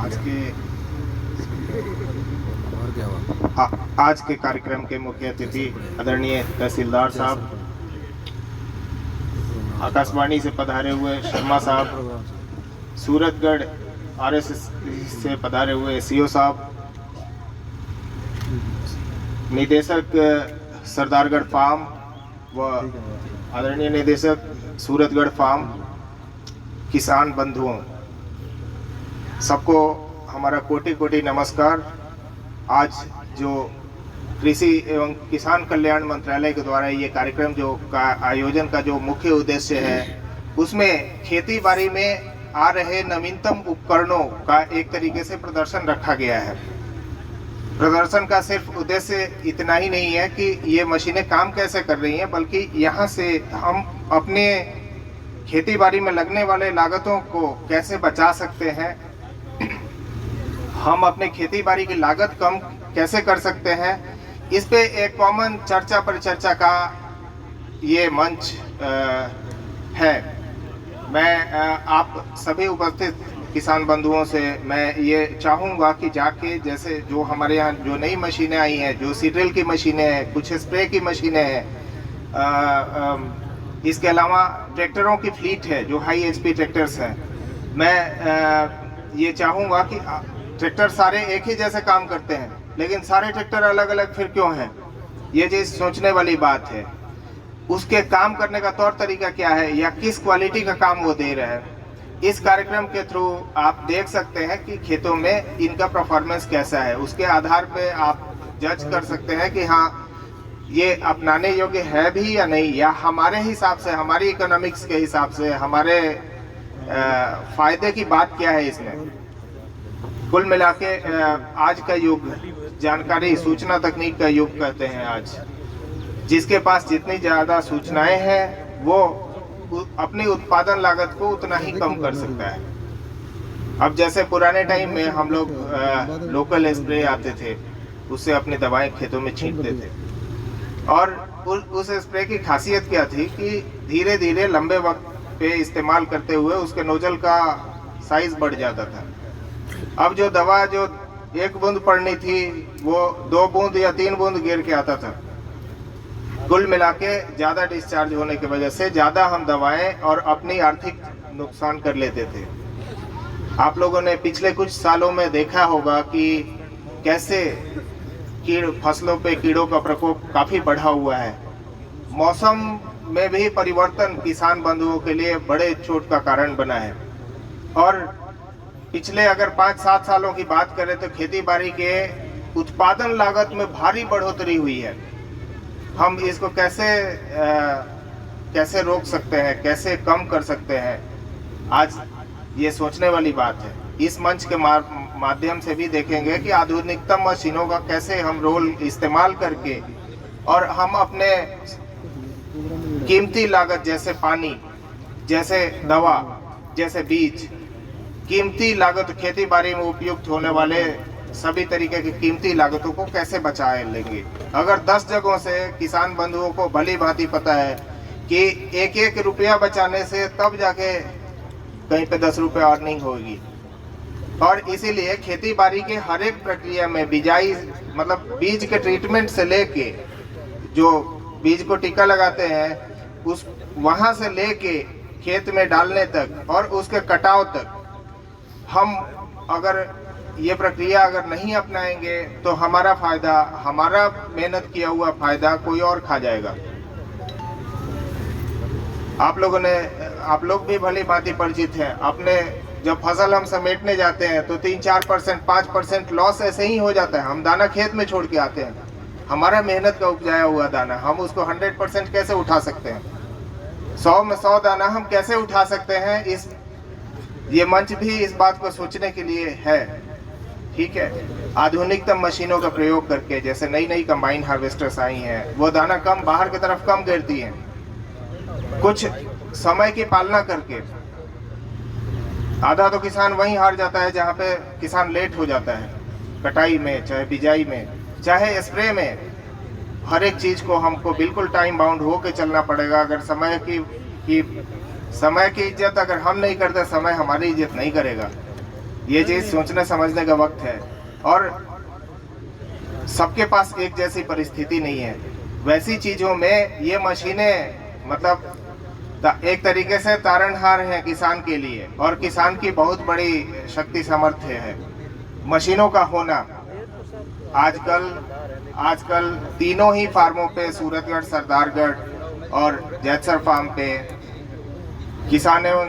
आज के कार्यक्रम के मुख्य अतिथि आदरणीय तहसीलदार साहब, आकाशवाणी से पधारे हुए शर्मा साहब, सूरतगढ़ आरएसएस से पधारे हुए सीओ साहब, निदेशक सरदारगढ़ फार्म व आदरणीय निदेशक सूरतगढ़ फार्म, किसान बंधुओं, सबको हमारा कोटि कोटि नमस्कार। आज जो कृषि एवं किसान कल्याण मंत्रालय के द्वारा ये कार्यक्रम आयोजन का जो मुख्य उद्देश्य है, उसमें खेती बाड़ी में आ रहे नवीनतम उपकरणों का एक तरीके से प्रदर्शन रखा गया है। प्रदर्शन का सिर्फ उद्देश्य इतना ही नहीं है कि ये मशीनें काम कैसे कर रही हैं, बल्कि यहाँ से हम अपने खेती बाड़ी में लगने वाले लागतों को कैसे बचा सकते हैं, हम अपने खेती बाड़ी की लागत कम कैसे कर सकते हैं, इस पे एक कॉमन चर्चा परिचर्चा का ये मंच है। मैं आप सभी उपस्थित किसान बंधुओं से मैं ये चाहूँगा कि जाके, जैसे जो हमारे यहाँ जो नई मशीनें आई हैं, जो सीड्रिल की मशीनें हैं, कुछ स्प्रे की मशीनें हैं, इसके अलावा ट्रैक्टरों की फ्लीट है जो हाई एचपी ट्रैक्टर्स हैं। मैं ये चाहूँगा कि ट्रैक्टर सारे एक ही जैसे काम करते हैं, लेकिन सारे ट्रैक्टर अलग अलग फिर क्यों हैं? ये चीज़ सोचने वाली बात है। उसके काम करने का तौर तरीका क्या है या किस क्वालिटी का काम वो दे रहे हैं, इस कार्यक्रम के थ्रू आप देख सकते हैं कि खेतों में इनका परफॉर्मेंस कैसा है। उसके आधार पे आप जज कर सकते हैं कि हाँ, ये अपनाने योग्य है भी या नहीं, या हमारे हिसाब से, हमारी इकोनॉमिक्स के हिसाब से, हमारे फायदे की बात क्या है इसमें। कुल मिला के आज का युग जानकारी सूचना तकनीक का युग कहते हैं। आज जिसके पास जितनी ज़्यादा सूचनाएं हैं वो अपनी उत्पादन लागत को उतना ही कम कर सकता है। अब जैसे पुराने टाइम में हम लोग लोकल स्प्रे आते थे, उससे अपनी दवाएं खेतों में छींटते थे, और उस स्प्रे की खासियत क्या थी कि धीरे धीरे लंबे वक्त पे इस्तेमाल करते हुए उसके नोजल का साइज बढ़ जाता था। अब जो दवा जो 1 बूंद पड़नी थी वो 2 बूंद या 3 बूंद गिर के आता था। कुल मिला के ज़्यादा डिस्चार्ज होने की वजह से ज़्यादा हम दवाएं और अपनी आर्थिक नुकसान कर लेते थे। आप लोगों ने पिछले कुछ सालों में देखा होगा कि कैसे फसलों पे कीड़ों का प्रकोप काफ़ी बढ़ा हुआ है। मौसम में भी परिवर्तन किसान बंधुओं के लिए बड़े चोट का कारण बना है। और पिछले अगर 5-7 सालों की बात करें तो खेती बाड़ी के उत्पादन लागत में भारी बढ़ोतरी हुई है। हम इसको कैसे रोक सकते हैं, कैसे कम कर सकते हैं, आज ये सोचने वाली बात है। इस मंच के माध्यम से भी देखेंगे कि आधुनिकतम मशीनों का कैसे हम रोल इस्तेमाल करके, और हम अपने कीमती लागत जैसे पानी, जैसे दवा, जैसे बीज, कीमती लागत खेती बाड़ी में उपयुक्त होने वाले सभी तरीके की कीमती लागतों को कैसे बचाए लेंगे। अगर 10 जगहों से किसान बंधुओं को भली भांति पता है कि एक रुपया बचाने से तब जाके कहीं पे 10 रुपये अर्निंग होगी, और इसीलिए खेती बाड़ी के हर एक प्रक्रिया में बिजाई, मतलब बीज के ट्रीटमेंट से लेके जो बीज को टीका लगाते हैं, उस वहाँ से लेके खेत में डालने तक और उसके कटाव तक, हम अगर ये प्रक्रिया अगर नहीं अपनाएंगे तो हमारा फायदा, हमारा मेहनत किया हुआ फायदा कोई और खा जाएगा। आप लोग भी भली भांति परिचित हैं। अपने जब फसल हम समेटने जाते हैं तो 3-4%, 5% लॉस ऐसे ही हो जाता है। हम दाना खेत में छोड़ के आते हैं, हमारा मेहनत का उपजाया हुआ दाना, हम उसको 100% कैसे उठा सकते हैं? 100 में 100 दाना हम कैसे उठा सकते हैं? ये मंच भी इस बात को सोचने के लिए है। ठीक है, आधुनिकतम मशीनों का प्रयोग करके, जैसे नई कंबाइन हार्वेस्टर्स आई हैं, वो दाना कम बाहर की तरफ कम गिरती हैं। कुछ समय की पालना करके आधा तो किसान वहीं हार जाता है जहाँ पे किसान लेट हो जाता है, कटाई में, चाहे बिजाई में, चाहे स्प्रे में। हर एक चीज़ को हमको बिल्कुल टाइम बाउंड होके चलना पड़ेगा। अगर समय की इज्जत अगर हम नहीं करते, समय हमारी इज्जत नहीं करेगा। ये चीज़ सोचने समझने का वक्त है। और सबके पास एक जैसी परिस्थिति नहीं है। वैसी चीज़ों में ये मशीनें मतलब एक तरीके से तारणहार है किसान के लिए, और किसान की बहुत बड़ी शक्ति सामर्थ्य है मशीनों का होना। आजकल तीनों ही फार्मों पे, सूरतगढ़, सरदारगढ़ और जैतसर फार्म पे किसान एवं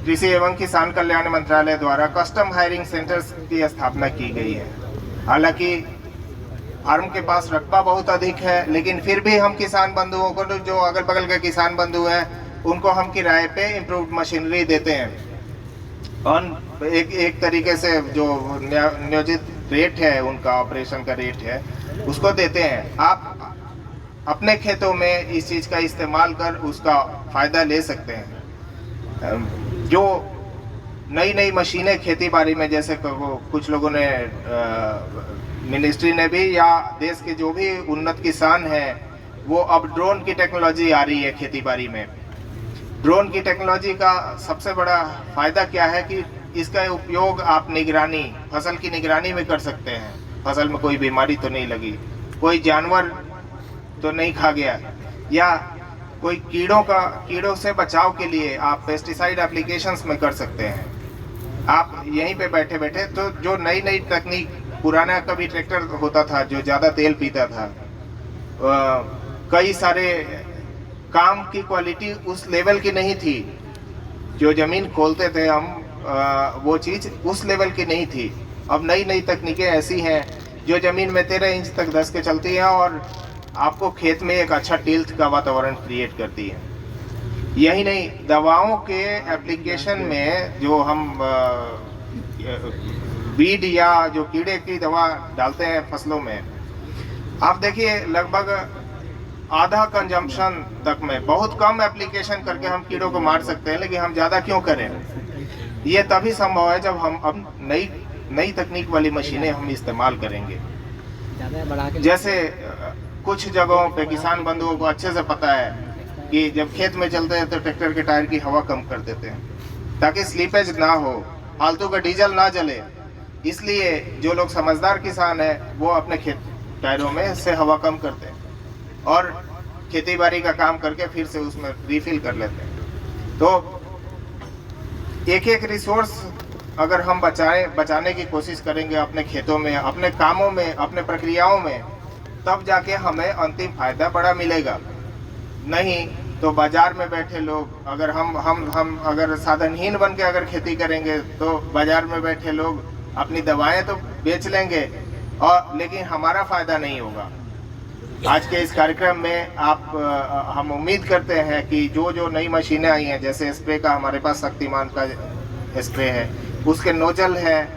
कृषि एवं किसान कल्याण मंत्रालय द्वारा कस्टम हायरिंग सेंटर्स की स्थापना की गई है। हालांकि फार्म के पास रकबा बहुत अधिक है, लेकिन फिर भी हम किसान बंधुओं को, जो अगल बगल के किसान बंधु हैं, उनको हम किराए पे इम्प्रूव्ड मशीनरी देते हैं। और एक तरीके से जो नियोजित रेट है, उनका ऑपरेशन का रेट है, उसको देते हैं। आप अपने खेतों में इस चीज़ का इस्तेमाल कर उसका फ़ायदा ले सकते हैं। जो नई नई मशीनें खेती बाड़ी में, जैसे कुछ लोगों ने मिनिस्ट्री ने भी, या देश के जो भी उन्नत किसान हैं, वो अब ड्रोन की टेक्नोलॉजी आ रही है खेती बाड़ी में। ड्रोन की टेक्नोलॉजी का सबसे बड़ा फ़ायदा क्या है कि इसका उपयोग आप निगरानी, फसल की निगरानी में कर सकते हैं। फसल में कोई बीमारी तो नहीं लगी, कोई जानवर तो नहीं खा गया, या कोई कीड़ों से बचाव के लिए आप पेस्टिसाइड एप्लीकेशंस में कर सकते हैं। आप यहीं पे बैठे बैठे, तो जो नई नई तकनीक, पुराना कभी ट्रैक्टर होता था जो ज़्यादा तेल पीता था, कई सारे काम की क्वालिटी उस लेवल की नहीं थी। जो ज़मीन खोलते थे हम, वो चीज़ उस लेवल की नहीं थी। अब नई नई तकनीकें ऐसी हैं जो ज़मीन में 13 इंच तक धंस के चलती हैं और आपको खेत में एक अच्छा टिल्थ का वातावरण क्रिएट करती है। यही नहीं, दवाओं के एप्लीकेशन में जो हम वीड या जो कीड़े की दवा डालते हैं फसलों में, आप देखिए लगभग आधा कंजम्पशन तक में बहुत कम एप्लीकेशन करके हम कीड़ों को मार सकते हैं। लेकिन हम ज़्यादा क्यों करें? ये तभी संभव है जब हम अब नई तकनीक वाली मशीनें हम इस्तेमाल करेंगे। जैसे कुछ जगहों पे किसान बंधुओं को अच्छे से पता है कि जब खेत में चलते हैं तो ट्रैक्टर के टायर की हवा कम कर देते हैं ताकि स्लीपेज ना हो, फालतू का डीजल ना जले। इसलिए जो लोग समझदार किसान हैं वो अपने खेत टायरों में से हवा कम करते हैं और खेती बाड़ी का काम करके फिर से उसमें रिफिल कर लेते हैं। तो एक एक रिसोर्स अगर हम बचाने की कोशिश करेंगे अपने खेतों में, अपने कामों में, अपने प्रक्रियाओं में, तब जाके हमें अंतिम फायदा बड़ा मिलेगा। नहीं तो बाजार में बैठे लोग, अगर हम अगर साधनहीन बन के अगर खेती करेंगे तो बाजार में बैठे लोग अपनी दवाएं तो बेच लेंगे, और लेकिन हमारा फायदा नहीं होगा। आज के इस कार्यक्रम में हम उम्मीद करते हैं कि जो नई मशीनें आई हैं, जैसे स्प्रे का हमारे पास शक्तिमान का स्प्रे है, उसके नोजल है,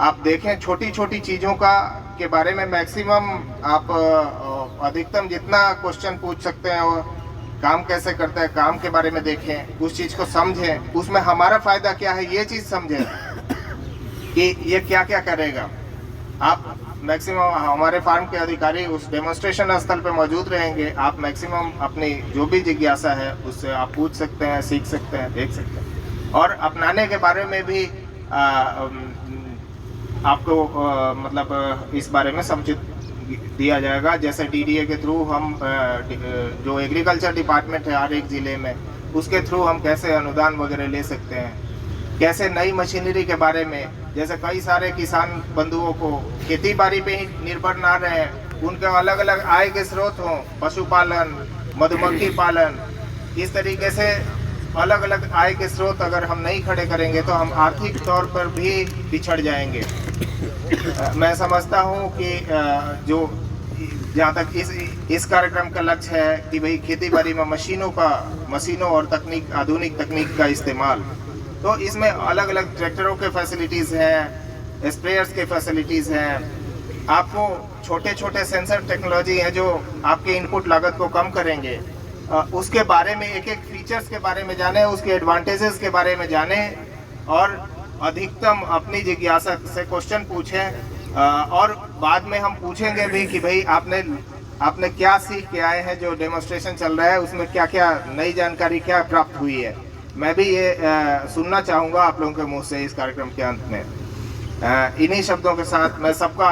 आप देखें छोटी छोटी चीज़ों के बारे में मैक्सिमम आप अधिकतम जितना क्वेश्चन पूछ सकते हैं, वो काम कैसे करता है, काम के बारे में देखें, उस चीज़ को समझें, उसमें हमारा फ़ायदा क्या है ये चीज़ समझें कि ये क्या क्या करेगा। आप मैक्सिमम, हमारे फार्म के अधिकारी उस डेमोन्स्ट्रेशन स्थल पे मौजूद रहेंगे। आप मैक्सिमम अपनी जो भी जिज्ञासा है उससे आप पूछ सकते हैं, सीख सकते हैं, देख सकते हैं, और अपनाने के बारे में भी आपको मतलब इस बारे में समझित दिया जाएगा। जैसे DDA के थ्रू हम जो एग्रीकल्चर डिपार्टमेंट है हर एक ज़िले में, उसके थ्रू हम कैसे अनुदान वगैरह ले सकते हैं, कैसे नई मशीनरी के बारे में, जैसे कई सारे किसान बंधुओं को खेती बाड़ी पे ही निर्भर ना रहे, उनके अलग अलग आय के स्रोत हों, पशुपालन, मधुमक्खी पालन, इस तरीके से अलग अलग आय के स्रोत अगर हम नहीं खड़े करेंगे तो हम आर्थिक तौर पर भी पिछड़ जाएंगे। मैं समझता हूँ कि जो जहाँ तक इस कार्यक्रम का लक्ष्य है कि भाई खेती बाड़ी में मशीनों और तकनीक, आधुनिक तकनीक का इस्तेमाल, तो इसमें अलग अलग ट्रैक्टरों के फैसिलिटीज़ हैं, स्प्रेयर्स के फैसिलिटीज़ हैं, आपको छोटे छोटे सेंसर टेक्नोलॉजी है जो आपके इनपुट लागत को कम करेंगे। उसके बारे में एक एक फीचर्स के बारे में जाने, उसके एडवांटेजेस के बारे में जाने, और अधिकतम अपनी जिज्ञासा से क्वेश्चन पूछें। और बाद में हम पूछेंगे भी कि भाई आपने क्या सीख के आए हैं, जो डेमोन्स्ट्रेशन चल रहा है उसमें क्या क्या नई जानकारी क्या प्राप्त हुई है। मैं भी ये सुनना चाहूँगा आप लोगों के मुंह से इस कार्यक्रम के अंत में। इन्हीं शब्दों के साथ मैं सबका